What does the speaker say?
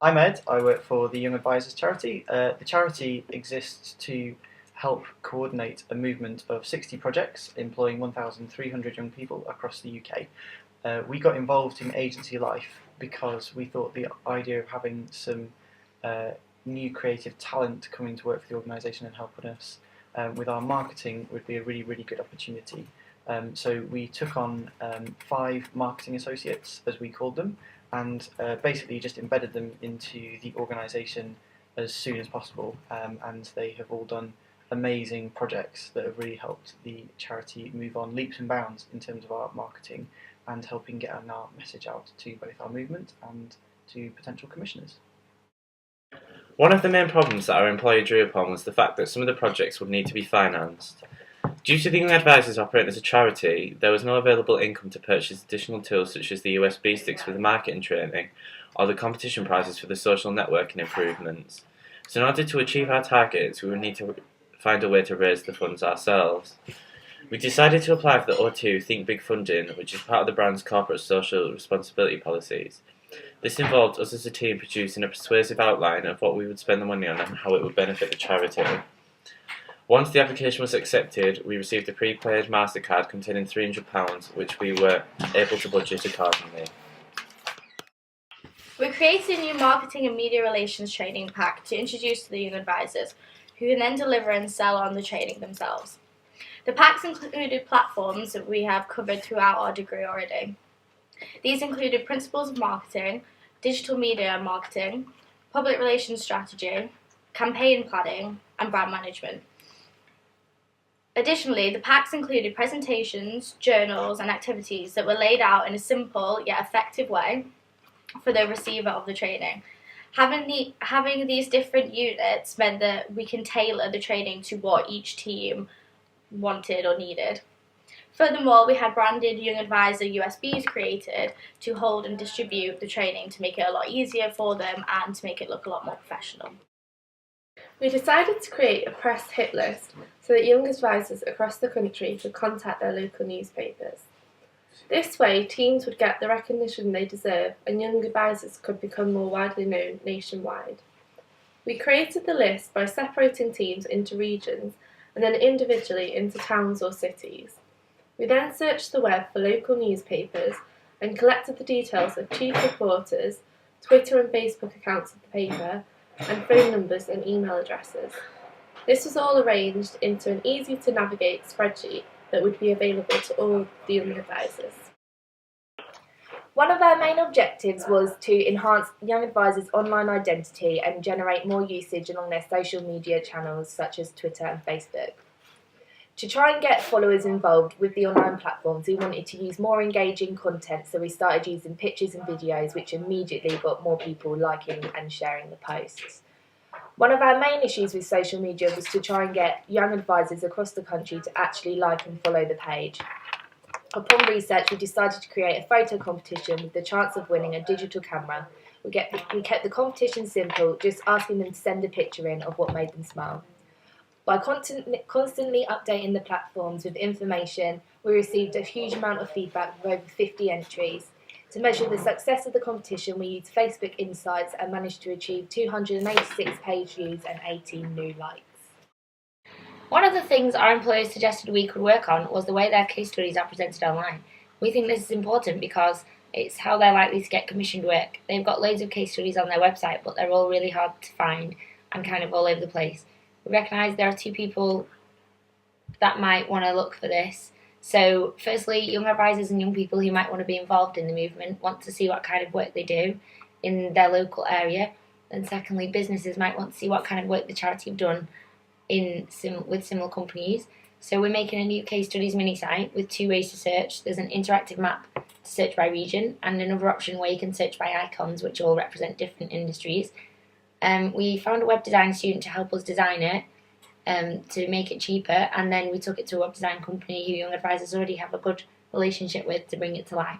I'm Ed. I work for the Young Advisors charity. The charity exists to help coordinate a movement of 60 projects employing 1,300 young people across the UK. We got involved in agency life because we thought the idea of having some new creative talent coming to work for the organisation and helping us with our marketing would be a really, really good opportunity. So we took on 5 marketing associates, as we called them, and basically just embedded them into the organisation as soon as possible. And they have all done amazing projects that have really helped the charity move on leaps and bounds in terms of our marketing and helping get our message out to both our movement and to potential commissioners. One of the main problems that our employer drew upon was the fact that some of the projects would need to be financed. Due to the Young Advisors operating as a charity, there was no available income to purchase additional tools such as the USB sticks for the marketing training or the competition prizes for the social networking improvements. So in order to achieve our targets, we would need to find a way to raise the funds ourselves. We decided to apply for the O2 Think Big funding, which is part of the brand's corporate social responsibility policies. This involved us as a team producing a persuasive outline of what we would spend the money on and how it would benefit the charity. Once the application was accepted, we received a prepaid MasterCard containing £300, which we were able to budget accordingly. We created a new marketing and media relations training pack to introduce to the young advisors, who can then deliver and sell on the training themselves. The packs included platforms that we have covered throughout our degree already. These included principles of marketing, digital media marketing, public relations strategy, campaign planning, and brand management. Additionally, the packs included presentations, journals, and activities that were laid out in a simple yet effective way for the receiver of the training. Having these different units meant that we can tailor the training to what each team wanted or needed. Furthermore, we had branded Young Advisor USBs created to hold and distribute the training to make it a lot easier for them and to make it look a lot more professional. We decided to create a press hit list so that young advisors across the country could contact their local newspapers. This way, teams would get the recognition they deserve and young advisors could become more widely known nationwide. We created the list by separating teams into regions and then individually into towns or cities. We then searched the web for local newspapers and collected the details of chief reporters, Twitter and Facebook accounts of the paper, and phone numbers and email addresses. This was all arranged into an easy-to-navigate spreadsheet that would be available to all the young advisors. One of our main objectives was to enhance young advisors' online identity and generate more usage along their social media channels such as Twitter and Facebook. To try and get followers involved with the online platforms, we wanted to use more engaging content, so we started using pictures and videos, which immediately got more people liking and sharing the posts. One of our main issues with social media was to try and get young advisors across the country to actually like and follow the page. Upon research, we decided to create a photo competition with the chance of winning a digital camera. We kept the competition simple, just asking them to send a picture in of what made them smile. By constantly updating the platforms with information, we received a huge amount of feedback with over 50 entries. To measure the success of the competition, we used Facebook Insights and managed to achieve 286 page views and 18 new likes. One of the things our employers suggested we could work on was the way their case studies are presented online. We think this is important because it's how they're likely to get commissioned work. They've got loads of case studies on their website, but they're all really hard to find and kind of all over the place. We recognise there are 2 people that might want to look for this. So firstly, young advisors and young people who might want to be involved in the movement want to see what kind of work they do in their local area. And secondly, businesses might want to see what kind of work the charity have done with similar companies. So we're making a new case studies mini site with 2 ways to search. There's an interactive map to search by region and another option where you can search by icons, which all represent different industries. We found a web design student to help us design it to make it cheaper, and then we took it to a web design company who young advisors already have a good relationship with to bring it to life.